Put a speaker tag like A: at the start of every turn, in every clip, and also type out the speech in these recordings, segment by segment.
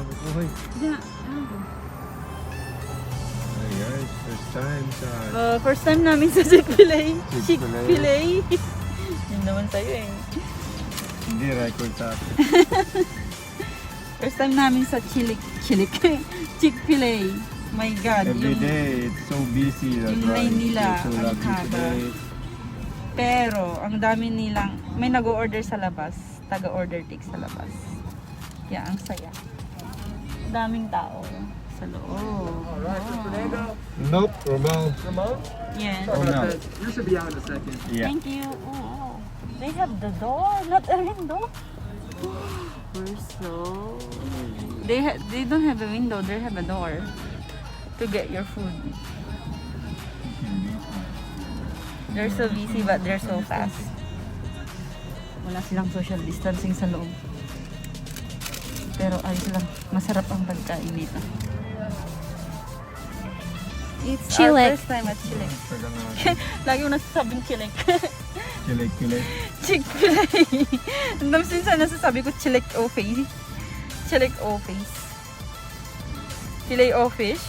A: pagkukuhay.
B: Yeah.
A: Ay guys, first time sa
B: First time namin sa Chick-fil-A.
A: Chick-fil-A.
B: Chick-fil-A. Yun naman sa'yo eh.
A: hindi record sa akin.
B: First time namin sa Chick-fil-A. My God.
A: Every day, it's so busy. That's
B: yung
A: why
B: line nila,
A: it's so
B: ang
A: lucky
B: haba.
A: today.
B: Pero, ang dami nilang, may nag-order sa labas. Taga-order take sa labas. Kaya ang saya. Daming tao sa loob. Wow.
A: Nope, Ramon.
B: Yes.
A: Oh no.
C: You should be out in a second.
A: Yeah.
B: Thank you. Oh, they have the door, not a window. We're so... They don't have a window, they have a door to get your food. They're so busy but they're so fast. Wala silang social distancing sa loob. Pero ayos lang, masarap ang pagkain dito. It's our
D: Chilek.
B: first time at Chilek. Lagi ko nasasabing Chilek.
A: Chilek.
B: Chick-fil-A. Ang minsan nasasabi ko Chilek o face. Chilek o face. Filet o fish.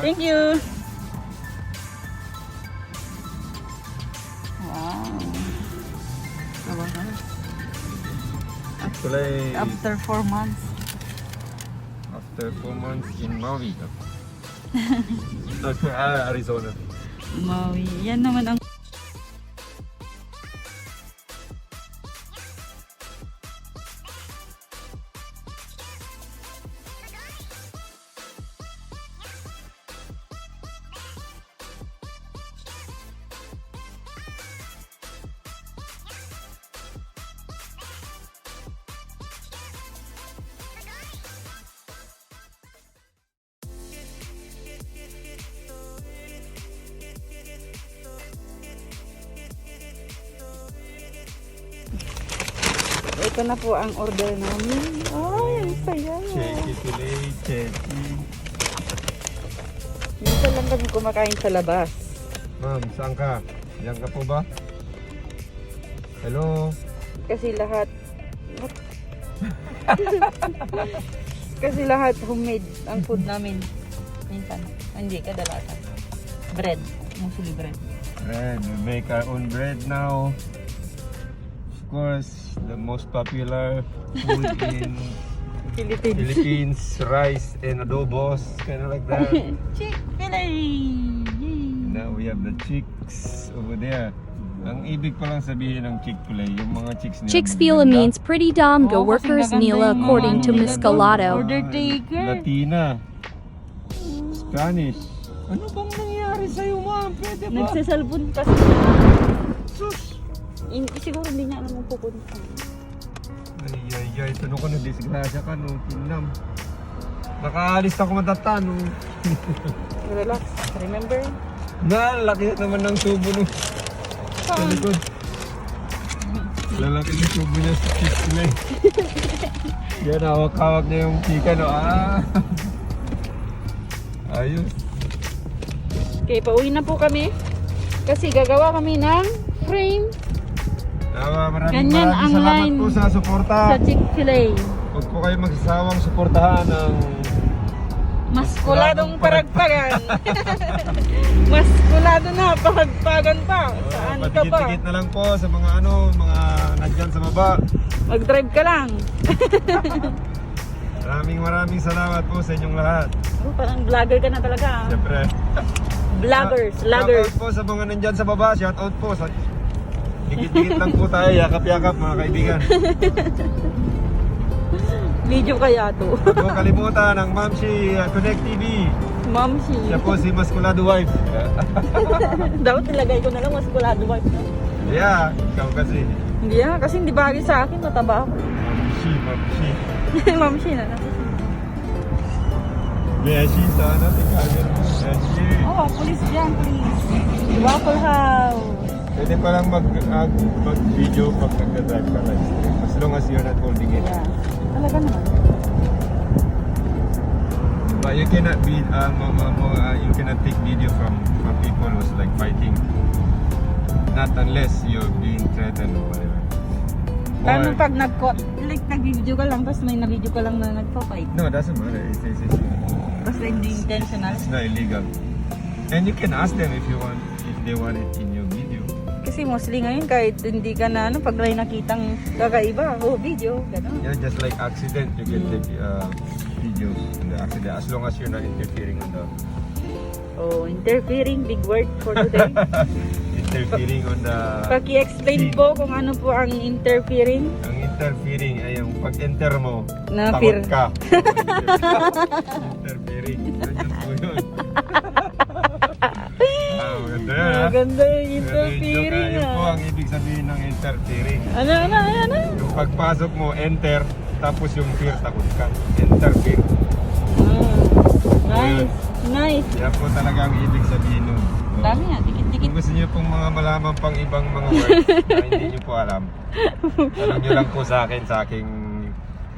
B: Thank you. Wow.
A: Actually,
B: After 4 months.
A: after 4 months in Maui. Arizona.
B: Maui. Yan naman ang ito na po ang order namin. Ay, ang saya.
A: Cheki.
B: Minsan lang kami kumakain sa labas.
A: Ma'am, saan ka? Diyan ka po ba? Hello?
B: Kasi lahat kasi lahat homemade ang food namin. Minsan. Hindi, kadalasan. Bread. Mostly bread.
A: Bread. We make our own bread now. Of course, the most popular food in Philippines, rice and adobos, kind of like that.
B: Chick-fil-A!
A: Now we have the chicks over there. Ang ibig pa lang sabihin ng Chick-fil-A, yung mga chicks nila.
D: Chicksfila
A: maganda.
D: means pretty damga
B: Oh, kasi
D: workers
B: maganda
D: Nila
B: yung
D: according to
B: mga
D: Miss
B: nila
D: Galato.
B: Order taker.
A: Latina. Spanish. Ano bang nangyari sa'yo, ma'am? Pwede ba?
B: Nagsasalbon kasi.
A: Sus!
B: Siguro hindi niya alam ang pupunta.
A: Ay, tanong ko na disgrasya ka, no? Kinam. Nakaalis ako matata, no?
B: Relax. Remember?
A: Laki naman ng tubo, no? Sa likod. Lalaki ng tubo niya sa Chick-fil-A. Yan, hawak-hawak niya yung chika, no? Ayos.
B: Okay, pauwi na po kami. Kasi gagawa kami ng frame
A: Maraming
B: Ganyan ang
A: salamat
B: line
A: po sa suporta.
B: sa Chick-fil-A.
A: Huwag po kayo magsasawang suportahan ng
B: Maskuladong paragpagan. Maskulado na, paragpagan pa. Saan ka ba?
A: Patikit-tikit na lang po sa mga mga nandyan sa baba.
B: Mag-drive ka lang.
A: Maraming salamat po sa inyong lahat.
B: Oh, parang vlogger ka na talaga.
A: Siyempre.
B: Vloggers,
A: Shout
B: vloggers.
A: out po sa mga nandyan sa baba. Shout out po sa dikit-dikit lang po tayo. Yakap-yakap mga kaibigan.
B: Video kaya to.
A: Huwag mo kalimutan ang Mamshi Connect TV.
B: Ma'am,
A: Siya po si Maskulado Wife.
B: dapat nilagay ko na lang maskulado ba?
A: Yeah, ikaw kasi.
B: Hindi kasi hindi bagay sa akin, mataba ako.
A: Mamshi.
B: Ma'am, na.
A: Beshi sana. Beshi.
B: Oh, police dyan, police. Waffle House.
A: Pwede pa lang mag-video pag nagdadrive ka live stream. As long as you're not holding it.
B: Yeah. Talaga naman.
A: But you cannot you cannot take video from people who's like fighting. Not unless you're being threatened or whatever.
B: Paano pag like nag-video ka lang, tapos may na-video ka lang na nagpa-fight?
A: No, it doesn't matter. It's
B: Basta hindi intentional.
A: it's not illegal. And you can ask them if they want it in your video.
B: Kasi mostly ngayon, kahit hindi ka na, pag may nakitang kakaiba, video, gano'n.
A: Yeah, just like accident, you can take videos in the accident as long as you're not interfering on the
B: Oh, interfering, big word for today.
A: interfering on the.
B: Paki-explain po kung ano po ang interfering.
A: Ang interfering ay yung pag-enter mo,
B: Na
A: takot ka. Interfering. Ganyan po yun. Maganda yun, ha?
B: Maganda yung
A: Maganda
B: interfering,
A: Yun po ang ibig sabihin ng interfering.
B: Ano?
A: Yung pagpasok mo, enter, tapos yung fear, takot ka. Interfere.
B: Nice.
A: Yan po talaga ang ibig sabihin nun.
B: Dami nga, dikit-dikit.
A: Kung gusto niyo pong mga malaman pang ibang mga words na hindi niyo po alam, tanong niyo lang po sa akin sa aking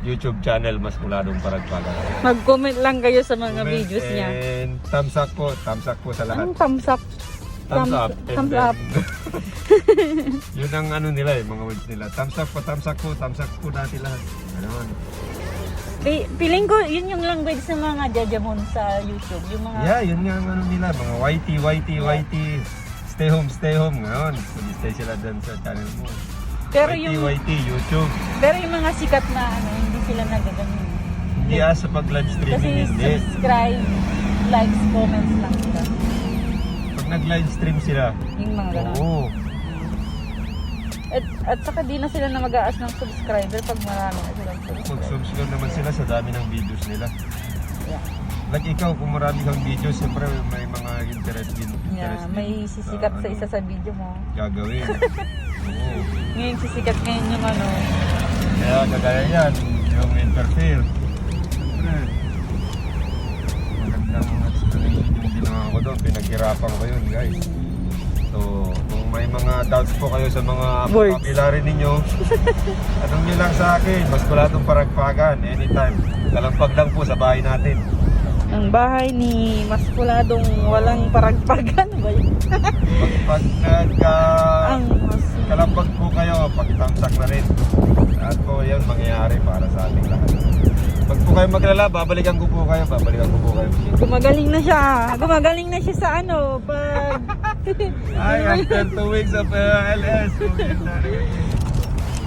A: YouTube channel, Mas Muladong Paragpagan.
B: Mag-comment lang kayo sa mga
A: Comment
B: videos niya.
A: And thumbs up po sa lahat.
B: Anong thumbs up?
A: Thumbs up. And
B: Thumbs
A: then,
B: up.
A: yun ang ano nila mga words nila. Thumbs up po dati lahat. Ano?
B: Feeling ko, yun yung language ng mga jajamon sa YouTube. Yung mga...
A: Yeah, yun nga ang ano nila, mga YT. Stay home ngayon. Stay sila dyan sa channel mo.
B: Pero
A: YT, YouTube.
B: Pero yung mga sikat na hindi sila nagaganon.
A: Hindi sa pag-live
B: Kasi
A: streaming, hindi.
B: subscribe, likes, comments lang sila.
A: Pag nag-live stream sila,
B: Yung mga ganon.
A: oo.
B: At saka di na sila na mag-aas ng subscriber pag marami na silang subscriber.
A: Mag-subscribe naman sila sa dami ng videos nila.
B: Yeah.
A: Like ikaw, kung marami kang videos, siyempre may mga interest din.
B: Yeah, may sisikat sa isa sa video mo.
A: Gagawin. Oo.
B: Ngayon sisikat ngayon yung ano.
A: Kaya kagaya yan, yung interfere. Siyempre, magandang explanation yung ginawa ko doon. Pinaghirapan ko yun, guys. So, kung may mga doubts po kayo sa mga
B: Words.
A: vocabulary ninyo, tanong nyo lang sa akin. Mas Muladong Paragpagan, anytime. Kalampag lang po sa bahay natin.
B: Ang bahay ni Mas Muladong walang paragpagan ba yun?
A: Pag
B: Ang mas...
A: kalampag po kayo, pag-thumbs up na rin. Lahat po yan mangyayari para sa ating lahat. Pag po kayo maglala, babalikan ko po kayo.
B: Gumagaling na siya sa ano, pag...
A: Ay, after 2 weeks of LS.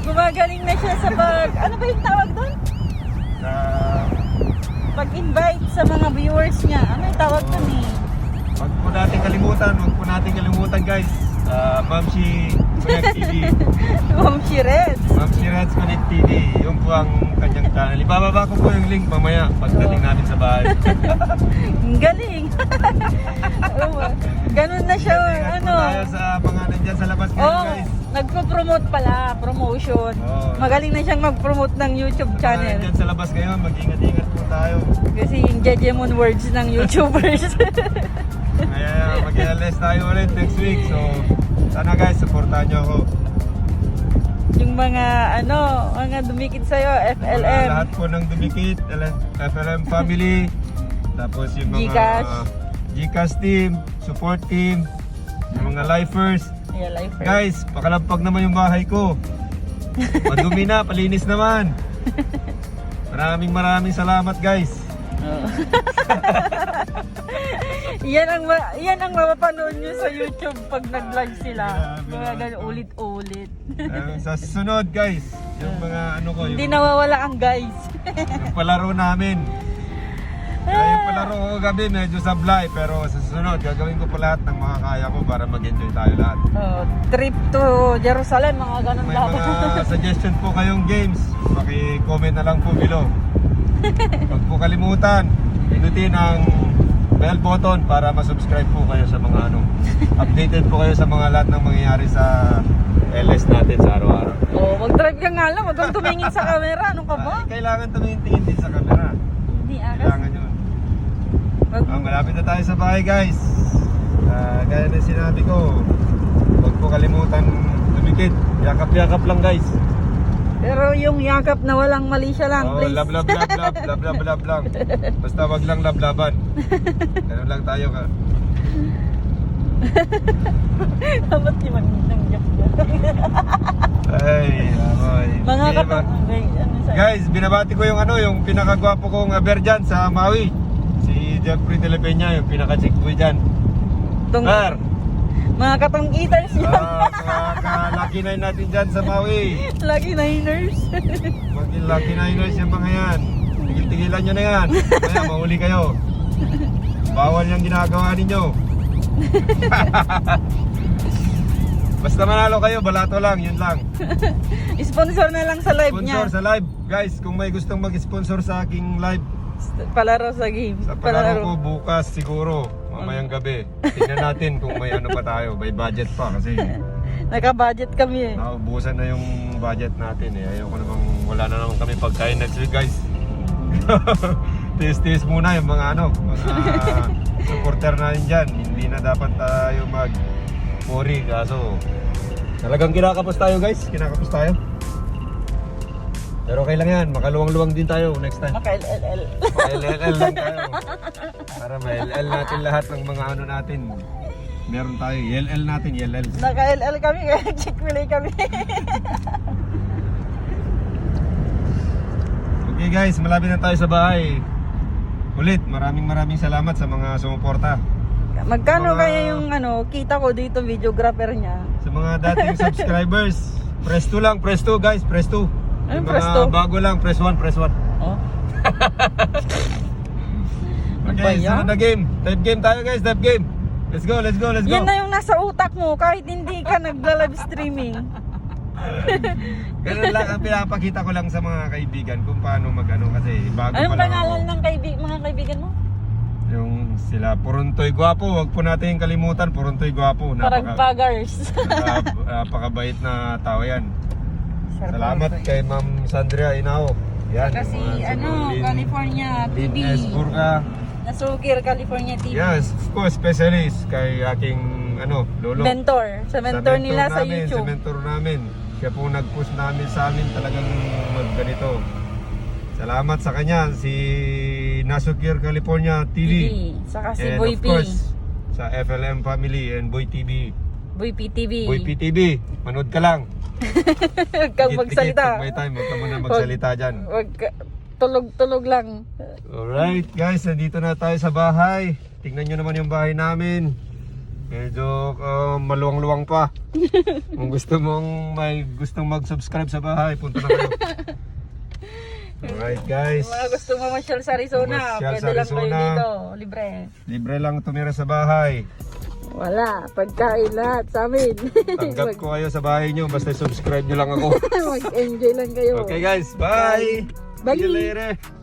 B: Gumagaling na siya sa pag... Ano ba yung tawag doon?
A: Na
B: Pag-invite sa mga viewers niya. Ano yung tawag doon eh?
A: Huwag po natin kalimutan guys. Mamshi Connect TV.
B: Ma'am Shired.
A: Mamshi Reds Connect TV. Yun po ang kanyang channel. Ibababa ko po yung link mamaya pagdating namin sa bahay.
B: Ang galing. Ganun na siya.
A: Ingat
B: Ano?
A: po tayo sa mga nandyan sa labas ngayon
B: Oh,
A: guys.
B: nagpo-promote pala. Promotion.
A: Oo.
B: Magaling na siyang mag-promote ng YouTube
A: Mga
B: channel.
A: nandyan sa labas ngayon, mag-ingat-ingat po tayo.
B: Kasi yung Jejemon words ng YouTubers.
A: Kaya mag-LS tayo ulit next week. So, sana guys, supportahan nyo ako.
B: Yung mga mga dumikit sa'yo, FLM.
A: Lahat po ng dumikit, FLM family. Tapos yung mga
B: Gcash.
A: Gcash team, support team, yung mga lifers.
B: Yeah, lifer.
A: Guys, pakalampag naman yung bahay ko. Madumi na, palinis naman. Maraming salamat guys.
B: Yan ang mapapanood nyo sa YouTube pag nag-vlog sila.
A: Grabe
B: Mga
A: naman.
B: ganun, ulit-ulit.
A: Sa susunod guys, yung mga ano ko,
B: Hindi
A: yung
B: nawawala ang guys.
A: palaro namin. Yung palaro ko gabi medyo sablay, pero sa susunod gagawin ko pa lahat ng makakaya ko para mag-enjoy tayo lahat.
B: Trip to Jerusalem, mga ganun
A: May
B: dapat.
A: mga suggestion po kayong games, paki-comment na lang po below. Huwag po kalimutan, pinutin ang bell button para ma-subscribe po kayo sa mga updated po kayo sa mga lahat ng mangyayari sa LS natin sa araw-araw.
B: Mag-drive ka nga lang, huwag kang tumingin sa camera. Ano ka ba?
A: Kailangan tumingin din sa camera.
B: Hindi,
A: Kailangan yun. Malapit na tayo sa bahay guys. Gaya na sinabi ko, huwag po kalimutan tumikit. Yakap-yakap lang guys.
B: Pero yung yakap na walang mali siya lang, please.
A: Love lang. Basta wag lang lablaban. Ganun lang tayo ka.
B: Dapat naman ng joke yan.
A: Ay, amoy.
B: Mga
A: diba?
B: Okay, ano sa'yo?
A: Guys, binabati ko yung yung pinakagwapo kong aber dyan sa Maui. Si Jeffrey De La Peña, yung pinaka-chick boy dyan. Bar!
B: Mga katong eaters yan.
A: Lucky nine natin dyan sa Maui.
B: Lucky Niners.
A: Maging lucky niners yung mga yan. Tigil-tigilan nyo na yan. Kaya mahuli kayo. Bawal yung ginagawa ninyo. Basta manalo kayo, balato lang, yun lang.
B: Sponsor na lang sa live niya.
A: Sponsor sa live. Guys, kung may gustong mag-sponsor sa aking live,
B: Palaro sa game.
A: sa palaro ko bukas siguro, mamayang gabi. Tingnan natin kung may ano pa tayo, may budget pa kasi
B: Naka-budget kami eh.
A: naubusan na yung budget natin eh. Ayoko namang, wala na naman kami pagkain next week guys. Tiis-tiis muna yung mga mga supporter natin dyan. Hindi na dapat tayo mag-worry kaso talagang kinakapos tayo guys, kinakapos tayo. Pero okay lang yan, makaluwang-luwang din tayo next time.
B: Maka-LLL.
A: Maka-LLL lang tayo. Para ma-LL natin lahat ng mga ano natin. Meron tayo, LL natin, LL.
B: Naka-LL kami, kaya Chick-fil-A kami.
A: Okay guys, malapit na tayo sa bahay. Ulit, maraming salamat sa mga sumuporta.
B: Magkano
A: Mga-
B: kaya yung kita ko dito, videographer niya?
A: Sa mga dating subscribers, press 2 lang, press 2 guys, press 2.
B: Anong
A: Yung
B: press
A: mga
B: 2?
A: bago lang, press 1, press 1.
B: Oh.
A: Okay, sunod na game. Type game tayo guys, type game. Let's go, let's go, let's go.
B: Yan na yung nasa utak mo kahit hindi ka nagla-live streaming.
A: Ganun lang ang pinapakita ko lang sa mga kaibigan kung paano mag-ano kasi bago
B: Anong
A: pa lang
B: pangalan
A: ako.
B: ng mga kaibigan mo?
A: Yung sila Purontoy Guwapo, wag po natin kalimutan, Purontoy Guwapo.
B: Paragpagars.
A: Napakabait na tao yan. Salamat kay Ma'am Sandria Inao. Yan,
B: Kasi
A: yung mga
B: California
A: Lin
B: TV.
A: S. Burka.
B: Nasugir California TV.
A: Yes, of course, specialist kay aking lolo.
B: Mentor. Sa mentor nila sa
A: namin,
B: YouTube.
A: Sa mentor namin. Siya po nag-push namin sa amin talagang magganito. Salamat sa kanya, si Nasugir California TV.
B: Saka si
A: And
B: Boy
A: of
B: P.
A: course, sa FLM Family and Boy TV.
B: Boy P TV.
A: Boy PTV, manood ka lang.
B: Huwag kang magsalita.
A: Pag may time, huwag ka muna magsalita dyan.
B: Tulog-tulog lang.
A: Alright guys, nandito na tayo sa bahay. Tingnan nyo naman yung bahay namin. Medyo maluwang-luwang pa. Kung may gustong mag-subscribe sa bahay, punta na kayo. Alright guys.
B: Mga gusto mamasyal sa Arizona,
A: Mamasyal sa
B: pwede lang kayo
A: Arizona.
B: dito. Libre.
A: Libre lang tumira sa bahay.
B: Wala. Pagkain lahat sa amin.
A: Tanggap ko kayo sa bahay nyo, basta subscribe nyo lang ako.
B: Mag-enjoy lang kayo.
A: Okay guys, bye!
B: Bye.
A: See you later!